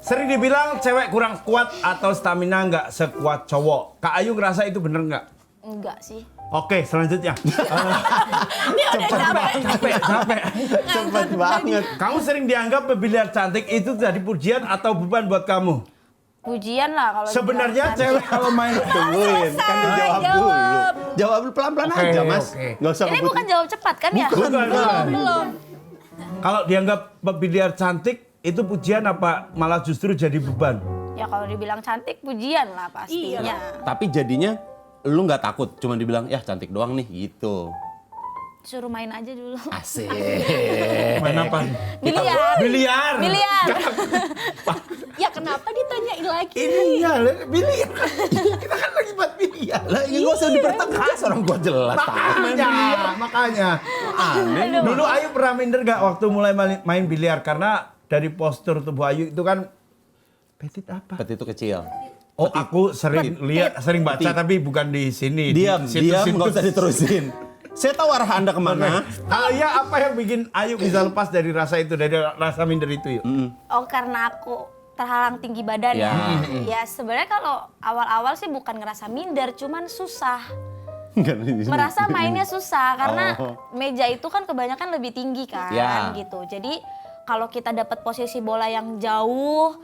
Sering dibilang cewek kurang kuat atau stamina nggak sekuat cowok. Kak Ayu ngerasa itu bener nggak? Enggak sih. Oke, selanjutnya. Dia udah capek. Capek. Cepet banget. Kamu sering dianggap pemilihan cantik itu jadi pujian atau beban buat kamu? Pujian lah kalau Sebenarnya dibilang cewek kalau main Tungguin, kan dijawab dulu. Jawab pelan-pelan Oke, aja, Mas. oke. Nggak usah Ini ngebut. bukan jawab cepat kan ya? Belum. Kalau dianggap pemilihan cantik itu pujian apa malah justru jadi beban? Ya kalau dibilang cantik pujian lah pastinya. Tapi jadinya lu nggak takut, cuma dibilang ya cantik doang nih gitu. Suruh main aja dulu. Asik. Main apa? Biliar. Biliar. Biliar. Ya kenapa ditanyain lagi? Iya, biliar. Kita kan lagi buat biliar. Lah ini nggak usah dipertegas, orang gua jelas tahu main biliar. Makanya. Aneh. Dulu Ayu pernah minder gak waktu mulai main biliar? Karena dari postur tubuh Ayu itu kan petit apa? Peti itu kecil. Oh, aku sering lihat, sering baca tapi bukan di sini. Diam, Di situs-situs. nggak usah diterusin. Saya tahu arah Anda kemana. Kalau iya, apa yang bikin Ayu bisa lepas dari rasa itu, dari rasa minder itu yuk? Oh karena aku terhalang tinggi badan ya. Ya sebenarnya kalau awal-awal sih bukan ngerasa minder, cuman susah. Merasa mainnya susah karena meja itu kan kebanyakan lebih tinggi kan Ya. gitu. Jadi kalau kita dapat posisi bola yang jauh,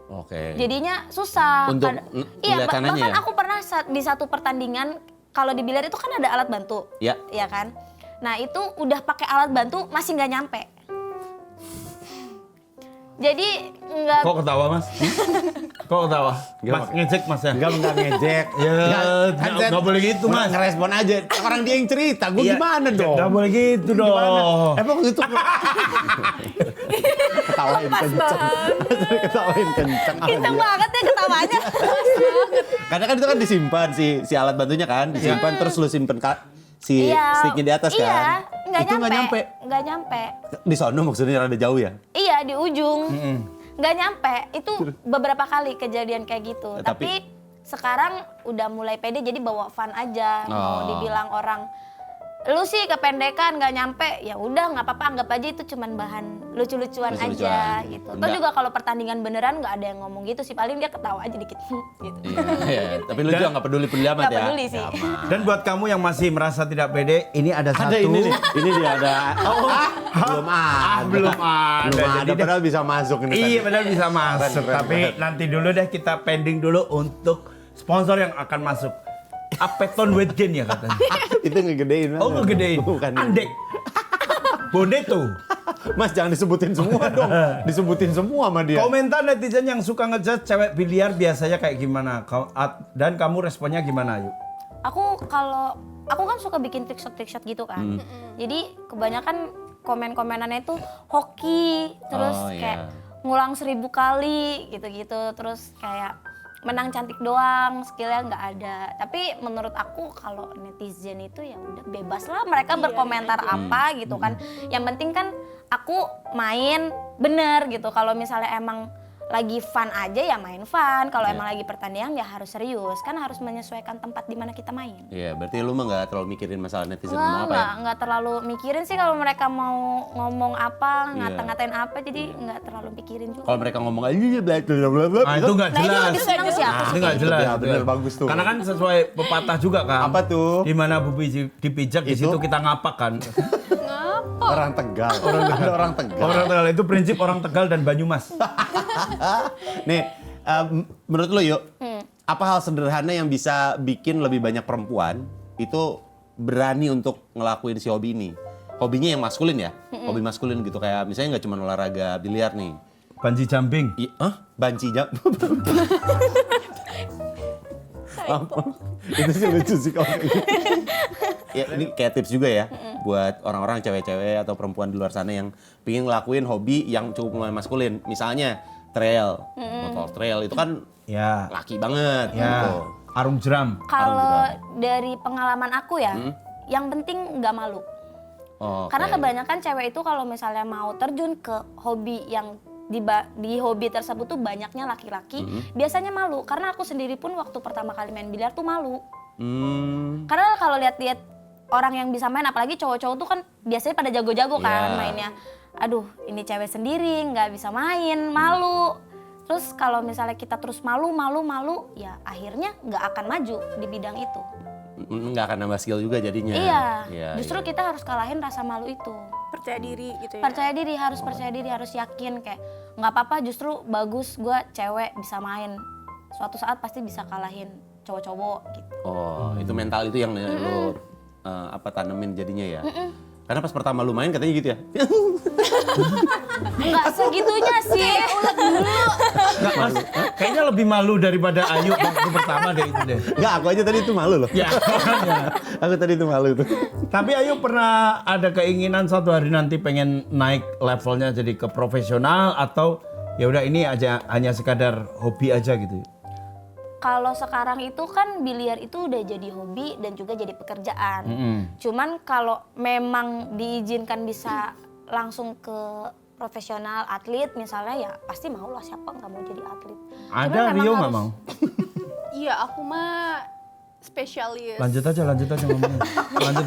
Oke. jadinya susah. Untuk Iya, melihat kanannya bahkan ya? aku pernah di satu pertandingan kalau di biliar itu kan ada alat bantu, Ya. ya kan. Nah itu udah pakai alat bantu masih nggak nyampe. Jadi nggak. Kok ketawa mas? Kok ketawa? Nggak, Mas ngejek mas ya? Enggak ngejek. Ya, Kan nggak boleh gitu mas. Ngerespon aja. Orang dia yang cerita, gue Iya, gimana dong? Nggak boleh gitu dong. Emang itu ketawain kenceng. Ketawain kenceng. Kenceng banget ya ketawanya. Karena kan itu kan disimpan si alat bantunya kan, disimpan terus lu simpen si sticknya di atas iya, kan. Nggak Itu nggak nyampe. Nggak nyampe. Di sono maksudnya rada jauh ya. Iya di ujung. Nggak nyampe. Itu beberapa kali kejadian kayak gitu. Tapi- Tapi sekarang udah mulai pede jadi bawa fun aja. Mau dibilang orang lu sih kependekan nggak nyampe, ya udah nggak apa-apa, anggap aja itu cuman bahan lucu-lucuan Lucu-lucuan. aja gitu. Toh Enggak. juga kalau pertandingan beneran nggak ada yang ngomong gitu sih, paling dia ketawa aja dikit gitu. Iya, tapi lu juga nggak peduli amat Nggak ya. peduli sih. Ya, aman. Dan buat kamu yang masih merasa tidak pede, ini ada satu. Ada ini nih, ini dia ada. Belum ada. belum ada. Belum ada, Jadi padahal bisa masuk ini. Iya tadi. benar bisa masuk, Keren, tapi keren. nanti dulu deh kita pending dulu untuk sponsor yang akan masuk. Apeton weight gain ya katanya. Itu ngegedein. Oh ngegedein. Bukan. Andek. Boneto. Mas jangan disebutin semua dong. Disebutin semua sama dia. Komentar netizen yang suka ngejudge cewek biliar biasanya kayak gimana? Dan kamu responnya gimana yuk? Aku kan suka bikin trickshot gitu kan. Jadi kebanyakan komen-komenannya itu hoki, terus Oh, kayak iya. ngulang 1000 kali gitu-gitu, terus kayak menang cantik doang, skillnya nggak ada. Tapi menurut aku kalau netizen itu ya udah bebas lah mereka berkomentar apa gitu kan. Yang penting kan aku main bener gitu. Kalau misalnya emang lagi fun aja ya main fun. Kalau emang lagi pertandingan ya harus serius. Kan harus menyesuaikan tempat di mana kita main. Iya, berarti lu mah nggak terlalu mikirin masalah netizen ngomong apa ya? Nggak terlalu mikirin sih kalau mereka mau ngomong apa, Iya. ngata-ngatain apa, jadi nggak terlalu pikirin juga. Kalau mereka ngomong aja bla bla bla bla. Nah itu nggak Nah itu jelas. lebih seneng sih aku. Itu nggak jelas. Ya, bener, bagus tuh. Karena kan sesuai pepatah juga kan. Apa tuh? Di mana bumi dipijak di Itu? situ kita ngapak kan. Orang Tegal. Ada orang Tegal. Orang Tegal itu prinsip orang Tegal dan Banyumas. Nih, menurut lo yuk, apa hal sederhana yang bisa bikin lebih banyak perempuan itu berani untuk ngelakuin si hobi ini? Hobinya yang maskulin ya, hobi maskulin gitu kayak misalnya nggak cuma olahraga biliar nih. Banji jumping. Banci jump. Itu sih lucu sih kalau kayak gitu. Ya, ini kayak tips juga ya buat orang-orang cewek-cewek atau perempuan di luar sana yang pingin ngelakuin hobi yang cukup maskulin. Misalnya trail, motor trail itu kan Ya. laki banget Ya. gitu. Arung jeram. Kalau dari pengalaman aku ya, yang penting nggak malu. Oh, Karena oke. kebanyakan cewek itu kalau misalnya mau terjun ke hobi yang di hobi tersebut tuh banyaknya laki-laki, biasanya malu. Karena aku sendiri pun waktu pertama kali main biliar tuh malu. Karena kalau lihat-lihat orang yang bisa main, apalagi cowok-cowok tuh kan biasanya pada jago-jago kan Iya. mainnya. Aduh, ini cewek sendiri nggak bisa main, malu. Terus kalau misalnya kita terus malu, ya akhirnya nggak akan maju di bidang itu. Nggak akan nambah skill juga jadinya. Iya, justru kita harus kalahin rasa malu itu. Percaya diri gitu ya. Percaya diri, harus yakin kayak nggak apa-apa, justru bagus gue cewek bisa main. Suatu saat pasti bisa kalahin cowok-cowok gitu. Oh, itu mental itu yang lu tanemin jadinya ya. Karena pas pertama lu main katanya gitu ya. Nggak segitunya sih. Nggak, Mas, kayaknya lebih malu daripada Ayu waktu pertama deh itu deh. Enggak, aku aja tadi itu malu loh. Ya, makanya. Aku tadi itu malu tuh. Tapi Ayu pernah ada keinginan suatu hari nanti pengen naik levelnya jadi ke profesional atau ya udah ini aja hanya sekadar hobi aja gitu? Kalau sekarang itu kan biliar itu udah jadi hobi dan juga jadi pekerjaan. Cuman kalau memang diizinkan bisa langsung ke profesional atlet misalnya ya pasti mau lah, siapa nggak mau jadi atlet. Ada Cuman memang Rio nggak harus- mau? Iya, aku mah spesialis. Lanjut aja ngomongnya. Lanjut.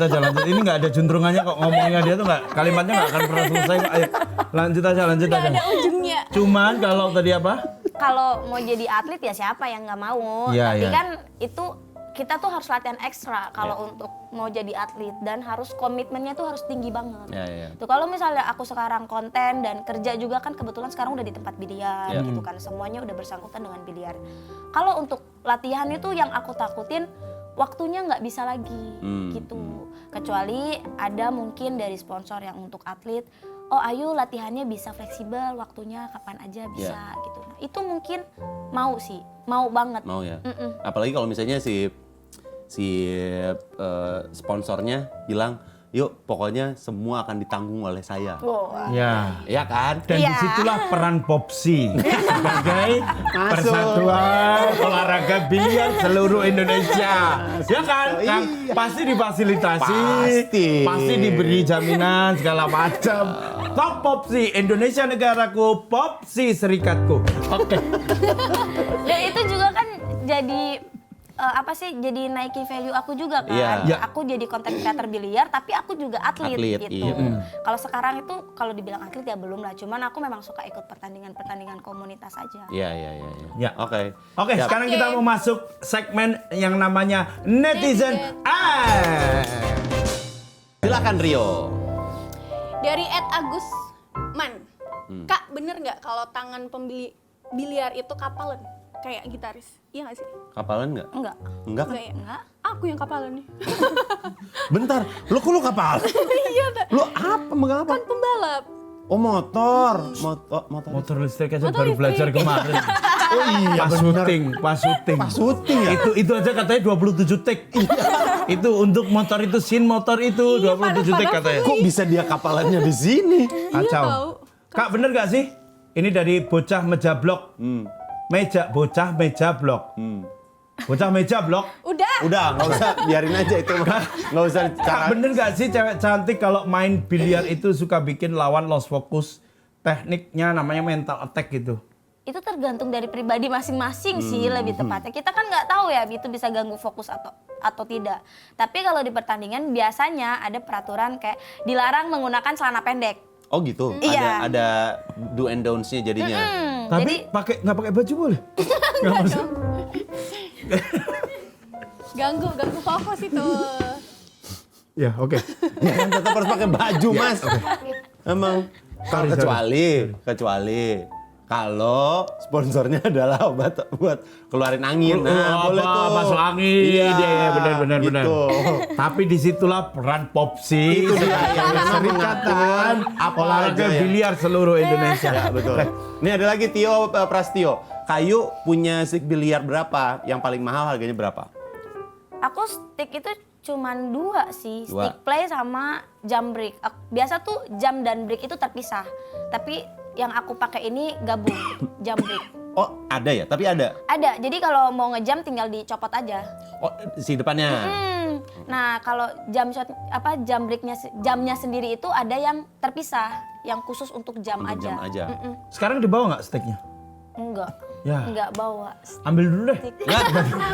Ini nggak ada juntrungannya kok ngomongnya dia tuh nggak, kalimatnya nggak akan pernah selesai kok. Ayo, lanjut aja. Gak ada ujungnya. Cuman kalau tadi apa? Kalau mau jadi atlet ya siapa yang nggak mau. Iya, Tapi iya. kan itu kita tuh harus latihan ekstra kalau untuk mau jadi atlet dan harus komitmennya tuh harus tinggi banget. Ya. Tuh kalau misalnya aku sekarang konten dan kerja juga kan kebetulan sekarang udah di tempat biliar gitu kan, semuanya udah bersangkutan dengan biliar. Kalau untuk latihan itu yang aku takutin waktunya nggak bisa lagi gitu. Kecuali ada mungkin dari sponsor yang untuk atlet, oh Ayu latihannya bisa fleksibel, waktunya kapan aja bisa gitu. Nah, itu mungkin mau sih, mau banget. Mau ya. Apalagi kalau misalnya si sponsornya bilang, yuk pokoknya semua akan ditanggung oleh saya. Ya. Iya kan? Dan Iya. disitulah peran Popsi sebagai persatuan olahraga biliar seluruh Indonesia. Ya kan? Oh, Kang? iya. Pasti difasilitasi, Pasti. diberi jaminan segala macam. Top Popsi, Indonesia negaraku, Popsi serikatku. Oke. Dan itu juga kan jadi jadi naikin value aku juga kan. Iya. Aku jadi content creator biliar tapi aku juga atlet gitu. iya. Kalau sekarang itu kalau dibilang atlet ya belum lah, cuman aku memang suka ikut pertandingan komunitas aja. Iya. Ya. Oke. Oke, Siap. sekarang kita mau masuk segmen yang namanya Netizen Silakan Rio. Dari @agusman. Kak, bener nggak kalau tangan pembeli biliar itu kapalan? Kayak gitaris. Iya nggak sih? Kapalan nggak? Enggak. Enggak kan? Enggak ya? Enggak. Aku yang kapalan nih. Bentar, lu kapal? Iya, Lu apa? Megang apa? kan pembalap. Oh motor. Motor. motor listrik aja Motor baru listrik. belajar kemarin. Oh iya Pas syuting. Pas syuting ya? Itu aja katanya 27 take. Itu untuk motor itu, scene motor itu 27 take katanya. Kok bisa dia kapalannya di sini? tahu. Kacau. Kak bener gak sih? Ini dari bocah meja blok. Bocah meja blok. Bocah meja blok. Udah. Nggak usah, biarin aja itu. Nggak usah Kak cara. bener gak sih cewek cantik kalau main biliar itu suka bikin lawan lost focus? Tekniknya namanya mental attack gitu. Itu tergantung dari pribadi masing-masing sih lebih tepatnya. Kita kan nggak tahu ya itu bisa ganggu fokus atau tidak. Tapi kalau di pertandingan biasanya ada peraturan kayak dilarang menggunakan celana pendek. Oh gitu. Iya. Ada do and don'ts-nya jadinya. Tapi nggak pakai baju boleh? Nggak maksud. Ganggu fokus itu. Ya oke. Ya kan tetap harus pakai baju, Mas. Emang Sorry. kecuali kalau sponsornya adalah obat buat keluarin angin. Nah, boleh tuh. Masuk angin. Iya, Iya, benar. gitu. Tapi disitulah peran Popsi Itu dia yang memang serikatan apa olahraga aja ya. biliar seluruh Indonesia. Ya, betul. Ini ada lagi Tio Prastio. Kayu punya stick biliar berapa? Yang paling mahal harganya berapa? Aku stick itu cuman 2 sih, Dua. stick play sama jam break. Biasa tuh jam dan break itu terpisah. Tapi yang aku pakai ini gabung, jam break. Oh, ada ya? Tapi ada. Ada, jadi kalau mau ngejam tinggal dicopot aja. Oh, si depannya. Nah, kalau jam breaknya jamnya sendiri itu ada yang terpisah, yang khusus untuk jam Untuk aja. jam aja. Sekarang dibawa nggak sticknya? Enggak. Ya. Enggak bawa. Ambil dulu deh. Nggak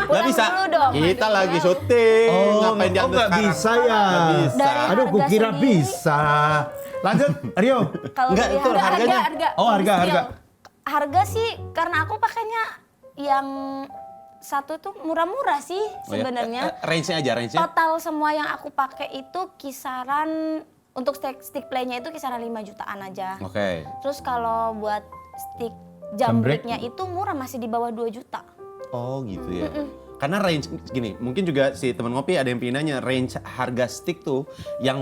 Pulang bisa. dulu dong. Kita lagi syuting. Ngapain diambil nggak sekarang? bisa ya? Nggak bisa. Dari Aduh, harga kukira sendiri. bisa. Lanjut, Rio. Kalau Enggak, dari itu harganya. Harga. Oh, harga. Harga sih karena aku pakainya yang satu tuh murah-murah sih Oh ya? sebenarnya. Range-nya aja, range-nya. Total semua yang aku pakai itu kisaran untuk stick play-nya itu kisaran 5 jutaan aja. Oke. Terus kalau buat stick Jam jam break? breaknya itu murah, masih di bawah 2 juta. Oh gitu ya. Karena range gini, mungkin juga si teman ngopi ada yang pengen nanya, range harga stick tuh yang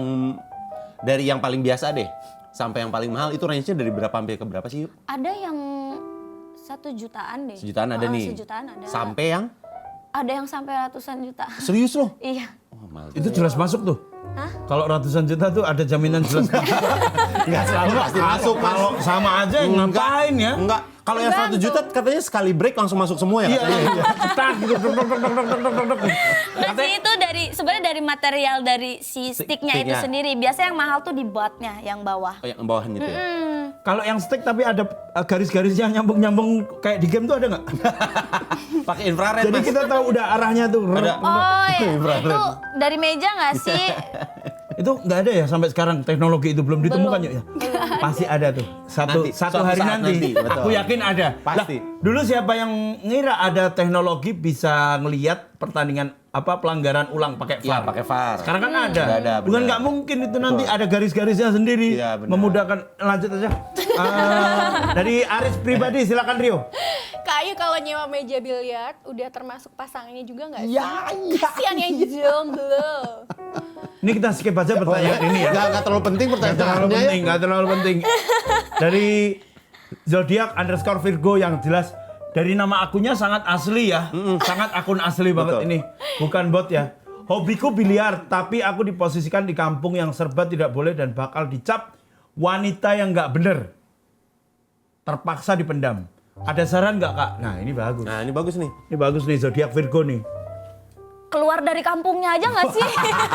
dari yang paling biasa deh sampai yang paling mahal itu range-nya dari berapa sampai ke berapa sih? Yuk? Ada yang 1 jutaan deh. 1 jutaan ada nih. 1 jutaan ada. Sampai yang Ada yang sampai ratusan juta. serius loh? Iya. Oh, mahal. Itu jelas masuk tuh. Hah? Kalau ratusan juta tuh ada jaminan jelas masuk. Nggak selalu pasti masuk, Mas. Kalau sama aja ngapain ya? Enggak. Kalau yang 1 juta katanya sekali break langsung masuk semua ya? Iya, katanya? iya. Cetak gitu. Dok, dok, dok, dok, dok, dok, dok, dok. Terus itu sebenarnya dari material dari si sticknya itu sticknya. sendiri. Biasa yang mahal tuh di buttnya yang bawah. Oh, yang bawahnya itu ya? Kalau yang stick tapi ada garis-garisnya nyambung-nyambung kayak di game tuh ada nggak? Pakai infrared, Jadi Mas. kita tahu udah arahnya tuh. Ada. Oh ya, Infrared. itu dari meja nggak sih? Itu nggak ada ya sampai sekarang, teknologi itu belum ditemukan yuk ya. Pasti ada tuh. Satu Nanti, satu suatu hari saat nanti. nanti, betul. Aku yakin ada. Pasti. Lah, dulu siapa yang ngira ada teknologi bisa ngelihat pertandingan pelanggaran ulang pakai Iya, VAR? pakai VAR. Sekarang kan ada. Nggak ada, Bukan benar. nggak mungkin itu nanti Betul. ada garis-garisnya sendiri. Iya, benar. Memudahkan. Lanjut aja. Dari Aris pribadi silakan Rio. Kak Ayu kalau nyewa meja biliar udah termasuk pasangannya juga nggak sih? Ya, iya. Kasihan yang jomblo. Ini kita skip aja pertanyaan ini ya. Nggak terlalu penting Nggak terlalu pertanyaannya ya. penting, nggak terlalu penting. Dari Zodiac_Virgo yang jelas dari nama akunnya sangat asli ya, sangat akun asli banget Betul. ini, bukan bot ya. Hobiku biliar, tapi aku diposisikan di kampung yang serba tidak boleh dan bakal dicap wanita yang nggak bener. Terpaksa dipendam. Ada saran nggak kak? Nah ini bagus. Nah, ini bagus nih. Ini bagus nih Zodiac Virgo nih. Keluar dari kampungnya aja nggak sih?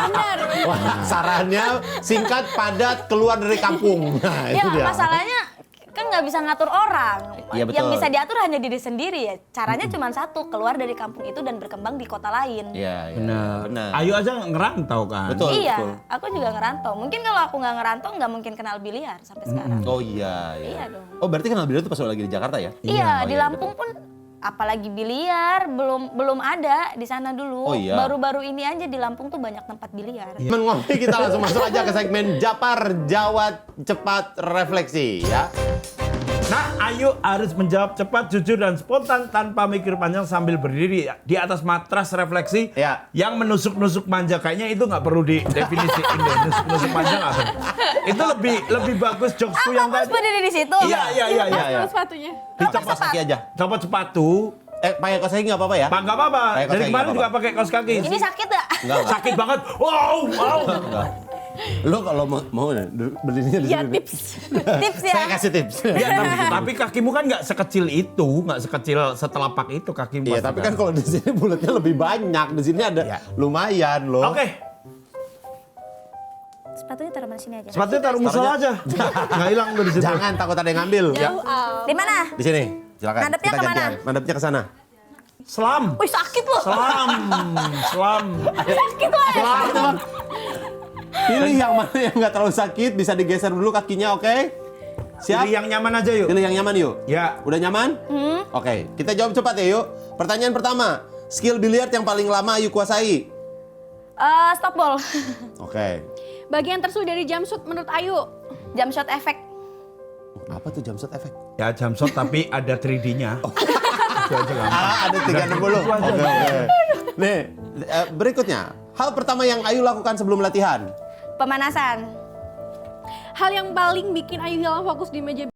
Benar. Wah, sarannya singkat, padat, keluar dari kampung. Nah, Ya itu dia. masalahnya kan nggak bisa ngatur orang. Iya, betul. Yang bisa diatur hanya diri sendiri ya. Caranya cuma satu, keluar dari kampung itu dan berkembang di kota lain. Iya, iya. Benar. Benar. Ayu aja ngerantau kan. Betul. Iya, aku juga ngerantau. Mungkin kalau aku nggak ngerantau nggak mungkin kenal biliar sampai sekarang. Oh iya, iya. Iya dong. Oh, berarti kenal biliar itu pas lo lagi di Jakarta ya? Iya, Oh, di iya, Lampung pun apalagi biliar belum ada di sana dulu. Oh, iya. Baru-baru ini aja di Lampung tuh banyak tempat biliar. Temen ngopi, kita langsung masuk aja ke segmen Japar Jawab Cepat Refleksi ya. Nah, Ayu harus menjawab cepat, jujur, dan spontan tanpa mikir panjang sambil berdiri di atas matras refleksi Ya. yang menusuk-nusuk manja. Kayaknya itu nggak perlu didefinisiin deh, nusuk-nusuk manja apa. Itu lebih bagus jokesku yang Aku harus tadi. berdiri di situ. Iya. Iya, iya. Sepatunya. Dicopot kaki aja. Copot sepatu, Pakai kaos kaki nggak apa-apa ya? nggak apa-apa. Pakai kaos Dari kaki kemarin nggak juga apa-apa. pakai kaos kaki. Ini sakit gak? Enggak. Sakit banget. Wow. Enggak. Lo kalau mau berdirinya di Iya sini. tips. Tips ya. Saya kasih tips. Ya, tapi kakimu kan nggak sekecil itu, nggak sekecil setelapak itu kakimu. Iya, pasti tapi kan. kan kalau di sini bulatnya lebih banyak. Di sini ada Iya. lumayan loh. Oke, Sepatunya taruh mana sini aja. sepatunya taruh musola aja. Nggak hilang tuh di situ. Jangan takut ada yang ngambil. Ya. Jauh Al. Di mana? Di sini. Silakan. Ngadepnya Kita kemana? gantian. Ngadepnya ke sana. Selam. Wih sakit loh. Selam. Sakit loh. Selam. Pilih yang mana yang nggak terlalu sakit, bisa digeser dulu kakinya, oke? Siap? Pilih yang nyaman aja yuk. Pilih yang nyaman yuk. Ya. Udah nyaman? Oke, kita jawab cepat ya yuk. Pertanyaan pertama, skill biliar yang paling lama Ayu kuasai? Stop ball. Oke. Bagian tersulit dari jumpsuit menurut Ayu. Jump shot effect. Apa tuh jump shot effect? Ya jam shot tapi ada 3D-nya. Itu aja gampang. Ada 360. Oke. Nih, berikutnya. Hal pertama yang Ayu lakukan sebelum latihan? Pemanasan. Hal yang paling bikin Ayu hilang fokus di meja